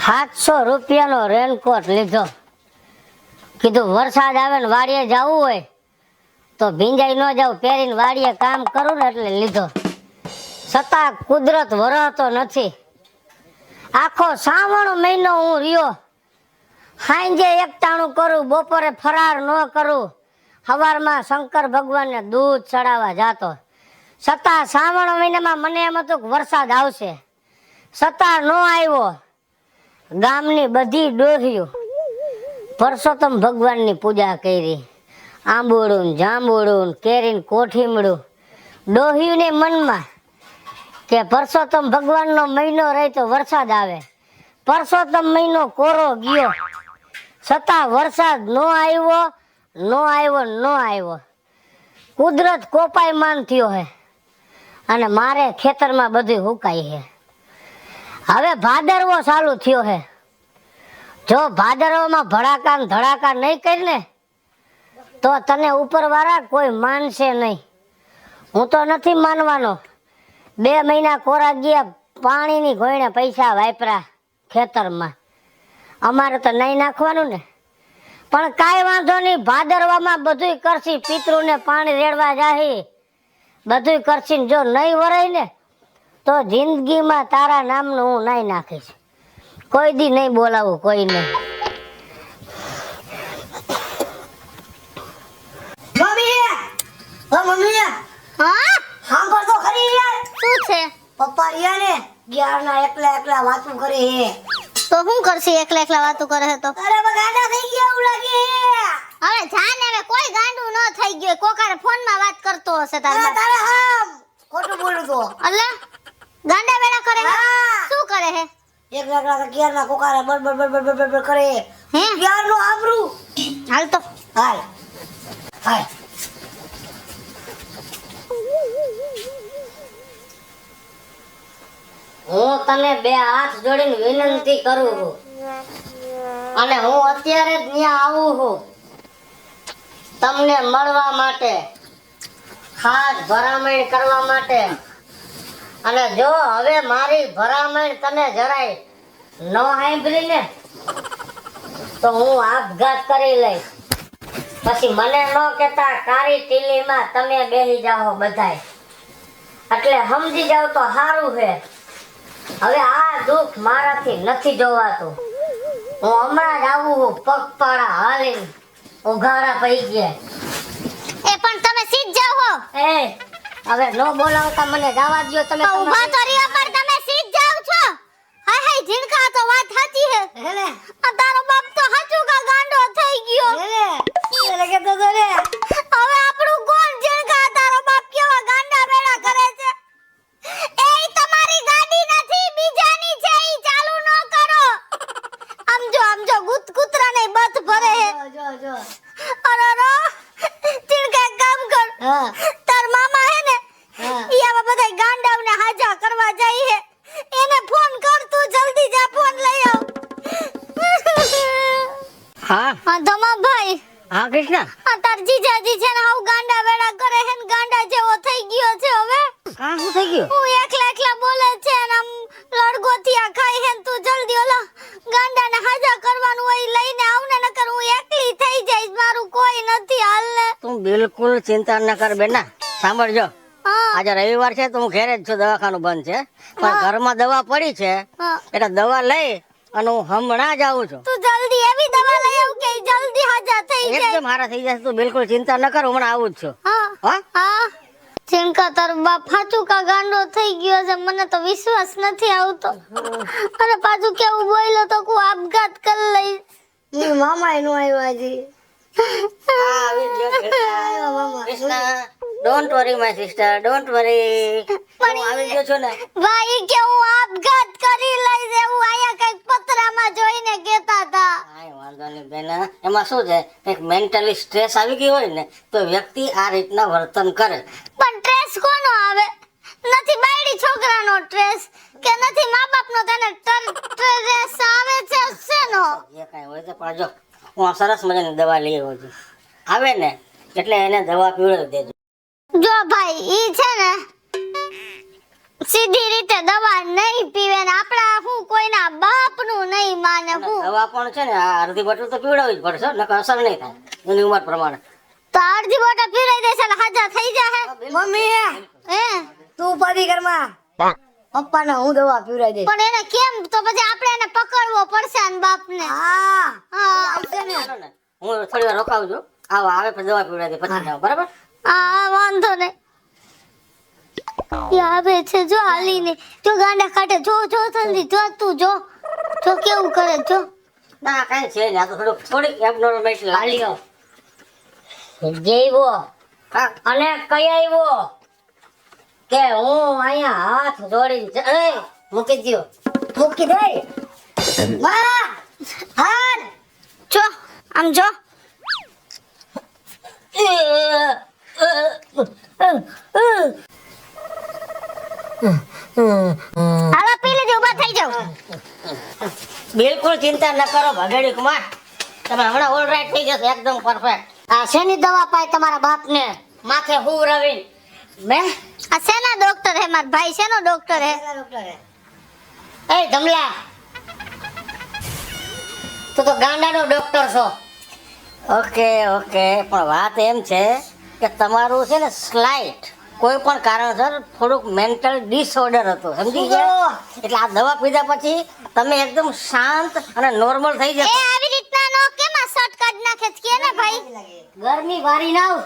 ₹700 raincoat લીધો. કીધું વરસાદ આવે ને વાડીએ જવું હોય તો ભીંજાઈ ન જાવ, પહેરીને વાડીએ કામ કરું ને એટલે લીધો. છતાં કુદરત વરસતો નથી. આખો શ્રાવણ મહિનો હું રહ્યો, સાંજે એકટાણું કરું, બપોરે ફરાર ન કરું, સવારમાં શંકર ભગવાનને દૂધ ચડાવવા જાતો. છતાં શ્રાવણ મહિનામાં મને એમ હતું કે વરસાદ આવશે, છતાં ન આવ્યો. ગામની બધી ડોહીઓ પરસોત્તમ ભગવાનની પૂજા કરી. આંબોડું જાંબોડું કેરીને કોઠીમડું. ડોહીને મનમાં કે પરસોત્તમ ભગવાનનો મહિનો રહે તો વરસાદ આવે. પરસોત્તમ મહિનો કોરો ગયો, છતાં વરસાદ ન આવ્યો. કુદરત કોપાયમાન થયો હે અને મારે ખેતરમાં બધું હુકાય છે. હવે ભાદરવો ચાલુ થયો હે. જો ભાદરવામાં ભડાકા ને ધડાકા નહીં કરી ને તો તને ઉપરવાળા કોઈ માનશે નહીં. હું તો નથી માનવાનો. 2 મહિના કોરા ગયા, પાણીની ઘોઈને પૈસા વાપરા ખેતરમાં. અમારે તો નહીં નાખવાનું ને. પણ કાંઈ વાંધો નહીં, ભાદરવામાં બધું કરશી. પિતૃને પાણી રેડવા જાહી, બધું કરશી. જો નહીં વરાય ને તો જિંદગીમાં તારા નામનું હું નહીં નાખીશ. કોઈ દી નહીં બોલાવું કોઈ નહીં. મમ્મી હા સાંભળ તો ખરી યાર. શું છે? પપ્પા રહ્યા ને ગ્યારના એકલા વાતું કરે હે. તો શું કરશી? એકલા વાતો કરે છે તો? અરે ગાંડા થઈ ગયા એવું લાગે હે. હવે જાને, હવે કોઈ ગાંડું ન થઈ ગયો. કોકારે ફોનમાં વાત કરતો હશે તારા. તારે હમ ખોટું બોલું તો એટલે ગાંડા બેડા કરે હે? શું કરે હે? એકલા ગ્યારના કોકારા બડ કરે હે ગ્યારનો આબરૂ. હાલ તો હાલ હાલ. હું તને 2 હાથ જોડીને વિનંતી કરું છું અને હું અત્યારે જ ત્યાં આવું છું તમને મળવા માટે, ખાસ ભરામણ કરવા માટે. અને જો હવે મારી ભરામણ તને જરાય ન સાંભળી ને તો હું આપઘાત કરી લઈશ. પછી મને ન કહેતા કારી ટીલીમાં તમે બેસી જાઓ બધાય. એટલે સમજી જાવ તો સારું છે. હવે આ દુઃખ મારાથી નથી જોવાતું. હું હમણાં જ આવું છું, પગપાળા હાલીને ઉઘાડા પડી ગયા. એ પણ તમે સીધ જાવ હો. એ હવે નો બોલાવતા મને જવા દ્યો. તમે ઊભા તો રહ્યો પણ તમે સીધ જાવ છો. હાય હાય ઝીણકા, તો વાત સાચી હે. હેલે આ તારો બાપ તો હાચું કા ગાંડો થઈ ગયો. હેલે કે તો રે હવે આપણું કોણ ઝીણકા? તારો બાપ કેવા ગાંડા બેડા કરે છે. એ તમારી ગાડી નથી, બીજાની છે. ઈ ચાલુ ન કરો. આમ જો કૂતરા ને બથ ભરે હે. જો અરે રો ઝીણકા, કામ કર. હા તાર મામા હે ને, હા. ઈ આવા બધા ગાંડાઓને હાજા કરવા જાય હે. એને ફોન કર, તું જલ્દી જા, ફોન લઈ આવ. હા હા ધમા ભાઈ, હા કૃષ્ણ. આ તાર જીજાજી છે ને હાવ ગાંડા વેડા કરે હે ને ગાંડા જેવો થઈ ગયો છે હવે. હા શું થઈ ગયું? હું એકલા બોલે છે ને આમ લડગોથિયા ખાઈ હે ને તું જલ્દી ઓલા ગાંડાને હાજા કરવાનું હોય ઈ લઈને આવ ને, નકર હું એકલી થઈ જઈશ. મારું કોઈ નથી. હાલ ને. તું બિલકુલ ચિંતા ન કર બેના. સાંભળજો, હા આજે રવિવાર છે તો હું ઘરે જ છું, દવાખાનું બંધ છે. પણ ઘરમાં દવા પડી છે હા. એટલે દવા લઈ અને હું હમણાં જ આવું છું. તું જલ્દી એવી દવા લઈ આવ કે ઈ જલ્દી હાજા થઈ જાય. એકદમ હારા થઈ જશે. તું બિલકુલ ચિંતા ન કર, હમણાં આવું જ છું. હા હા હા. ઝીણકા, તારો બાપ હાચું કા ગાંડો થઈ ગયો છે. મને તો વિશ્વાસ નથી આવતો. અને પાછું કેવું બોલ્યો તો હું આપઘાત કરી લઈશ. ઈ મામા એનો આવ્યો આજે. Krishna, don't worry my sister, don't worry. હું આવી ગયો છું ને. ભાઈ કે હું આપઘાત કરી લઈશ એવું આયા કઈક પત્રામાં જોઈને કહેતા હતા. કાંઈ વાંધો નહીં બેના. એમાં શું છે, કંઈક મેન્ટલી સ્ટ્રેસ આવી ગઈ હોય ને તો વ્યક્તિ આ રીતના વર્તન કરે. પણ ટ્રેસ કોનો આવે? નથી બાયડી છોકરાનો ટ્રેસ કે નથી મા બાપનો? તને ટ્રેસ આવે છે શેનો? જે કાંઈ હોય તો પણ જો હું આ સરસ મજાની દવા લઈ આવ્યો છું. આવે ને એટલે એને દવા પીવડાવી દેજો. જો ભાઈ ઈ છે ને સીધી રીતે દવા નહીં પીવે ને આપણા હું કોઈના બાપનું નહીં માને હું દવા પણ છે ને આ અડધી બોટલ તો પીવડાવવી જ પડશે નકર અસર નહીં થાય એની ઉંમર પ્રમાણે. તો અડધી બોટલ પીવડાઈ દેશે એટલે હાજા થઈ જાહે. મમ્મી હે તું ઉપાધિ કરમાં પપ્પાને હું દવા પીવડાવી દઈશ. પણ એને કેમ તો પછી આપણે એને પકડવો પડશે આન બાપને. હા હા આવશે ને. ચાલો ને, હું થોડી વાર રોકાવું છું. આવે પછી દવા પીવડાવી દે પછી જાઓ, બરાબર? હા વાંધો નહીં. ઈ આવે છે જો હાલીને જો ગાંડા કાઢે જો જો જલ્દી જો તું જો જો કેવું કરે જો. ના કાંઈ છે નહીં, આ તો થોડીક એબનોર્મલ હાલ્યો. જેવો અને કઈ આવ્યો કે હું અહીંયા હાથ જોડીને મૂકી દ્યો. મૂકી દે માં હાર જો આમ જો હાલો પી લેજો ઊભા થઈ જાવ. બિલકુલ ચિંતા ન કરો ભગેડી કુમાર, તમે હમણાં ઓલ રાઈટ થઈ જશે, એકદમ પરફેક્ટ. આ શેની દવા પાય તમારા બાપને માથે હું રવિ મેં આ શેના ડોક્ટર હે માર ભાઈ શેનો ડોક્ટર હે? એ ધમલા તું તો ગાંડાનો ડોક્ટર છો. ઓકે ઓકે, પણ વાત એમ છે કે તમારું છે ને સ્લાઇટ કોઈ પણ કારણસર થોડુંક મેન્ટલ ડિસઓર્ડર હતું, સમજી ગયા? એટલે આ દવા પીધા પછી તમે એકદમ શાંત અને નોર્મલ થઈ એ જશો. આવી રીતના નો કેમ આ શોર્ટ કાઢ નાખે છે કે ને ભાઈ? ગરમી વારી નાવ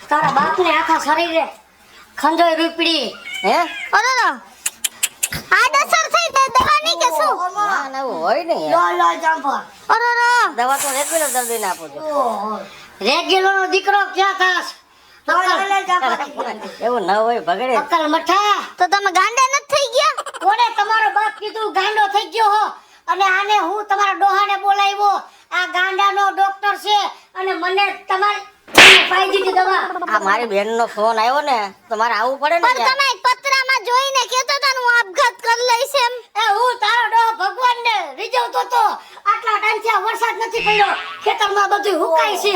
તારા બાપને આખા શરીરે ખંજોય રૂપડી હે? અરે રો આડઅસર થઈ તે દવા ની કે શું? ના ના એવું હોય નહીં. લો લો ચંપા અરે રો દવા તો રેગ્યુલર દર્દીને આપો છો. ઓહો રેગ્યુલર નો દીકરો ક્યાં થાસ? લો લો ચંપા એવું ન હોય ભગડે. અક્કલ મઠા, તો તમે ગાંડા નથી થઈ ગયા? કોને તમારો બાપ કીધું ગાંડો થઈ ગયો હો? અને આને હું તમારા ડોહાને બોલાવ્યો, આ ગાંડાનો ડોક્ટર છે અને મને તમારી પાઈ દીધી દવા. આ મારી બેનનો ફોન આવ્યો ને તો મારે આવવું પડે ને. પણ તમે પત્રામાં જોઈને કહેતો તો ને હું આપઘાત કરી લઈશ એમ. એ હું તારો ડોહો ભગવાનને રીઝવતો તો. આટલા ટાઈમથી આ વરસાદ નથી પડ્યો, ખેતરમાં બધું હુકાય છે.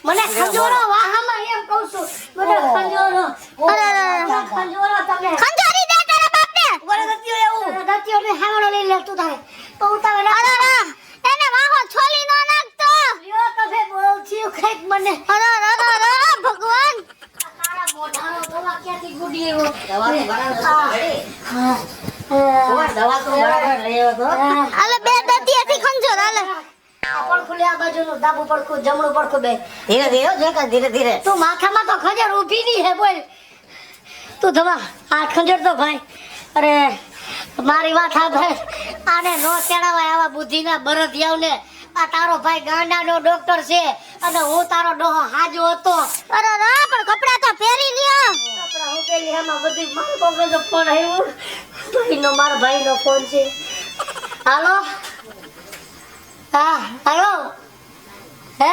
મને ખંજોરો વાહામાં એમ કહું છું, મને ખંજોરો. અરે ખંજોરો તમે ખંજોરી દે તારા બાપને. બોલે દત્યો એવું દત્યોને હાવડો લઈ લે તું તારે. તો ઉતાવળ ના અરે રો એને વાહો છોલી નો નાખતો. લ્યો તમે બોલ થયું કઈક મને. અરે રો ભગવાન. તારા મોઢાનો દવા ક્યાંથી ગુડી આવ્યો? દવા તો બરાબર લઈ આવ્યો તો. હાલે બે દતિયાથી ખંજોર હાલે. આ પડખું લે, આ બાજુનું ડાબું પડખું, જમણું પડખું બે. ધીરે ધીરે જો કે ધીરે ધીરે. તું માથામાં તો ખંજર ઊભી નહીં હે, બોલ. તું ધમા આ ખંજર તો ભાઈ. અરે મારી વાત સાંભળ, આને નો તેડાવાય આવા બુદ્ધિના બળદિયાઓને. આ તારો ભાઈ ગાંડાનો ડોક્ટર છે અને હું તારો ડોહો હાજો હતો. અરે રો પણ કપડા તો પહેરી લ્યો. કપડા હું પેલી આમાં બધી મારો કોકનો ફોન આવ્યો. મારા ભાઈનો ફોન છે. હાલો, હા આવ્યો હે?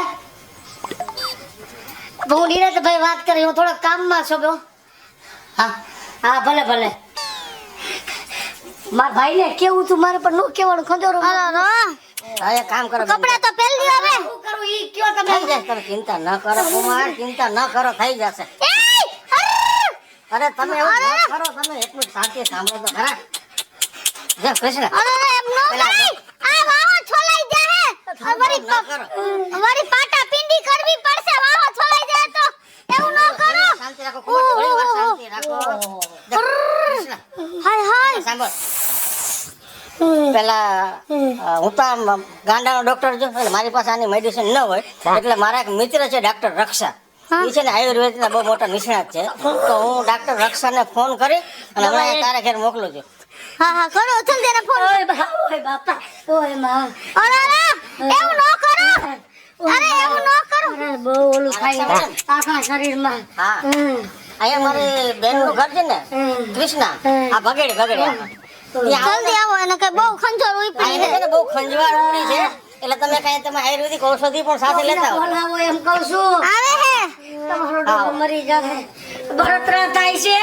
હું નીરજ ભાઈ વાત કરી, હું થોડા કામમાં છું. હા હા ભલે ભલે. મારા ભાઈને કેવું તું મારે પણ નું કેવાનું ખંજોરો. અરે રો હવે કામ કરો, કપડા તો પહેરી લ્યો હવે. શું કરું ઈ કયો તમે. થઈ જશે, તમે ચિંતા ન કરો કુમાર, ચિંતા ન કરો, થઈ જશે. અરે તમે એવું ન કરો, તમે એટલું શાંતિ સાંભળો તો ખરા. જય કૃષ્ણ. અરે એમ નો કરાય. આ વાહો છોલાઈ જાહે. અમારી પાટા પિંડી કરવી પડશે, વાહો છોલાઈ જાય તો. એવું ન કરો. શાંતિ રાખો કુમાર, થોડી વાર શાંતિ રાખો. જય કૃષ્ણ. હાય હાય. સાંભળ, પેલા હું તો આમ ગાંડાનો ડોક્ટર છું એટલે મારી પાસે આની મેડિસિન ન હોય એટલે મારા એક મિત્ર છે ડાક્ટર રક્ષા, એ છે ને આયુર્વેદના બહુ મોટા નિષ્ણાત છે. તો હું ડાક્ટર રક્ષાને ફોન કરી અને હમણાં તારા ઘેર મોકલું છું. હા હા કરો જલ્દી એને ફોન. ઓય બાપા, ઓય માં. અરે એવું ન કરો. અરે એવું ન કરો. બહુ ઓલું થાય આખા શરીરમાં. હા, અહીંયા મારી બેનનું ઘર છે ને કૃષ્ણા, આ ભગેડી. જલ્દી આવો એને કે બહુ ખંજોર ઉપડી છે. બહુ ખંજવાળ ઉડી છે એટલે તમે કઈ તમે આયુર્વેદિક ઔષધિ પણ સાથે લેતા હો. એમ કહું છું. આવે હે. તમારો ડોહો મરી જાશે, બળતરા થાય છે.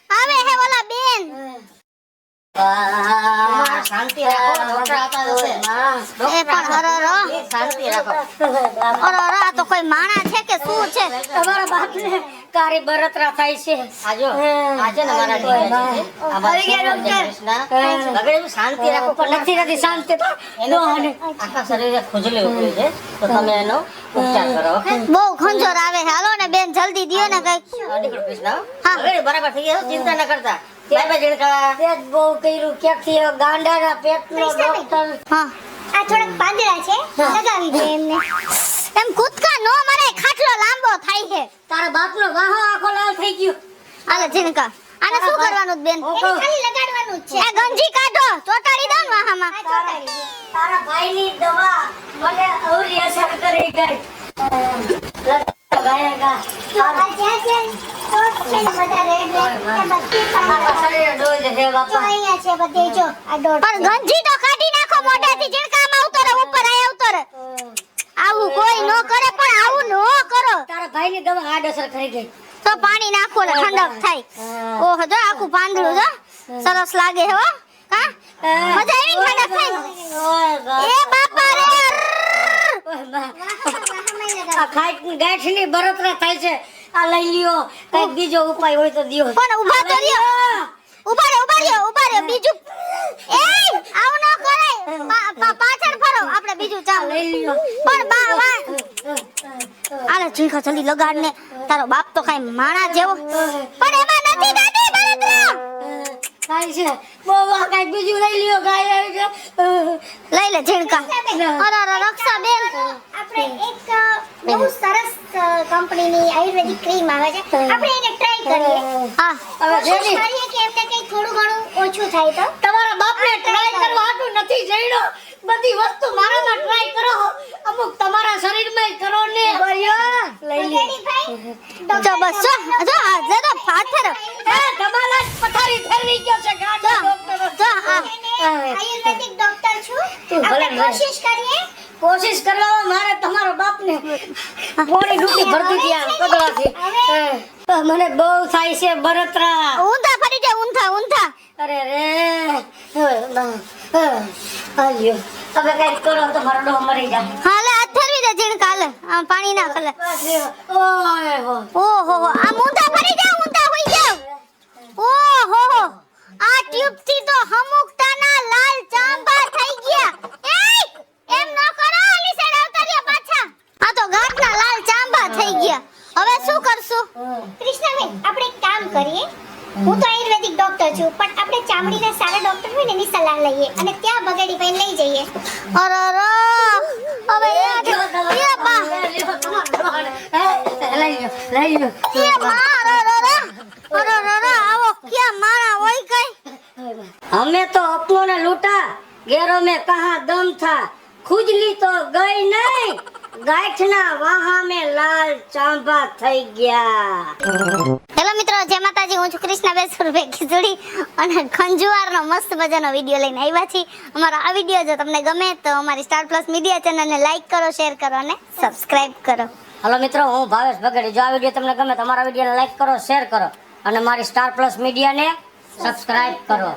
આવે હે ઓલા બેન. શાંતિ રાખો, ડોક્ટર આપા જશે. એ પણ અરે શાંતિ રાખો. આ તો કોઈ માણા છે કે શું છે? તમારા બાપને તારી બળતરા થાય છે આજો આજે ને મારા દીકરા છે આ આવી ગયા ડોક્ટર. બગડે શાંતિ રાખો પણ નથી શાંતિ તો એનો આખા શરીરે ખુજલી ઉભરી છે તો તમે એનો ઉપચાર કરો ઓકે બહુ ખંજોર આવે છે. હાલો ને બેન જલ્દી દિયો ને કઈક. દીકરો કૃષ્ણ હા. બગડે બરાબર થઈ ગયો ચિંતા ન કરતા ત્યાં બે જણકા પેટ બહુ કર્યું ક્યાંથી ગાંડાના પેટનો ડોક્ટર. હા આ થોડાક પાંદડા છે લગાવી દે એમને. એમ કૂદકા નો મારે ખાટલો લાંબો થાય છે. તારા બાપનો વાહો આખો લાલ થઈ ગયો આલે જીનકા આને શું કરવાનું બેન? ખાલી લગાડવાનું જ છે. આ ગંજી કાઢો ચોટાડી દો ને વાહામાં. તારા ભાઈની દવા મને અવરી અસર કરી ગઈ. ગાયગા આ જ્યાં જ્યાં ચોટ છે ને બધા રેડ રેડ એ બધી આખા શરીરે ડોઝ છે જો બાપા અહીંયા છે બધે જો આ ડોટ. પણ ગંજી તો કાઢી નાખો મોઢાથી. જીણકામાં ઉતરે ઉપર આયા ઉતરે. આવું કોઈ નો કરે પણ આવું નો કરો. તારા ભાઈની દવા આડઅસર કરી ગઈ તો પાણી નાખો ને ઠંડક થાય. ઓહો જો આખું પાંદડું જો સરસ લાગે હો. કા મજા આવી ઠંડક થાય. એ બાપા રે આ ગાંઠની બળતરા થાય છે આ લઈ લ્યો કઈક બીજો ઉપાય હોય તો દિયો પણ ઊભા તો રહ્યો. ઊભા રહ્યો બીજું એ આવું ન કરાય. પાછળ ફરો આપણે બીજું ચાલ લઈ લ્યો પણ બા વા આલે જીખા જલ્દી લગાડ ને. તારો બાપ તો કાઈ માણા જેવો પણ એમાં નથી દાદી બળતરા. થાય છે બહુ કઈક બીજું લઈ લ્યો ગાય આવી છે લઈ લે ઝીણકા. અરે રક્ષા બેન આપણે એક બહુ સરસ કંપનીની આયુર્વેદિક ક્રીમ આવે છે. આપણે એને ટ્રાય કરીએ. હા હવે કોશિશ જેની કરીએ કે એમને કંઈ થોડું ઘણું ઓછું થાય તો. તમારા બાપને ટ્રાય કરવા હાટું નથી જઈડો બધી વસ્તુ મારામાં ટ્રાય કરો અમુક તમારા શરીરમાં કરો ને લઈ લ્યો જો બસ જો જો આ જરા પાથર તમારા જ પથારી ફેરવી ગયો છે ગાંડો ડોક્ટર જો આ આયુર્વેદિક ડોક્ટર છું. તું ભલે આપણે કોશિશ કરીએ. કોશિશ કરવામાં મારે તમારો બાપને પોણી ડૂબી ભરતી હતી આ કદળાથી મને બહુ થાય છે બળતરા ઊંધા ફરી જાય ઊંધા અરે રે હાલ્યો તમે કઈ કરો તો મારો ડો મરી જાય હાલે હાથ ફેરવી દે ઝીણકા હાલે આ પાણી નાખ લે. ઓય હો ઓહો આ ઊંધા ફરી જાવ ઊંધા હોઈ જાવ. ઓહો આ ટ્યુબ થી તો હમુકતાના લાલ ચાંબા થઈ ગયા. એમ ન કરો ઓલી સાઈડ આવતા રહ્યા પાછા. આ તો ગાંઠના લાલ ચાંબા થઈ ગયા. હવે શું કરશું? કૃષ્ણાબેન આપણે એક કામ કરીએ. હું તો આયુર્વેદિક ડોક્ટર છું પણ આપણે ચામડીના સારા ડોક્ટર હોય ને એની સલાહ લઈએ અને ત્યાં બગાડી ભાઈ લઈ જઈએ. અરે હવે એ બા એ મારા આવો ક્યાં મારા હોય કઈ. हमें तो अपनों ने लूटा गैरों में कहा दम था खुजली तो गई नहीं गांठना वहां में लाल चांबा થઈ ગયા હેલો મિત્રો જય માતાજી. હું છું કૃષ્ણાબેન સુરભે ખીચડી અને ખંજુવારનો મસ્ત મજાનો વિડીયો લઈને આવ્યા છીએ. અમારો આ વિડીયો જો તમને ગમે તો અમારી સ્ટાર પ્લસ મીડિયા ચેનલને લાઈક કરો, શેર કરો અને સબસ્ક્રાઇબ કરો. हेलो મિત્રો હું ભાવેશ બગડી. જો આ વિડીયો તમને ગમે તો અમારા વિડીયોને લાઈક કરો, શેર કરો અને મારી સ્ટાર પ્લસ મીડિયાને સબસ્ક્રાઇબ કરો.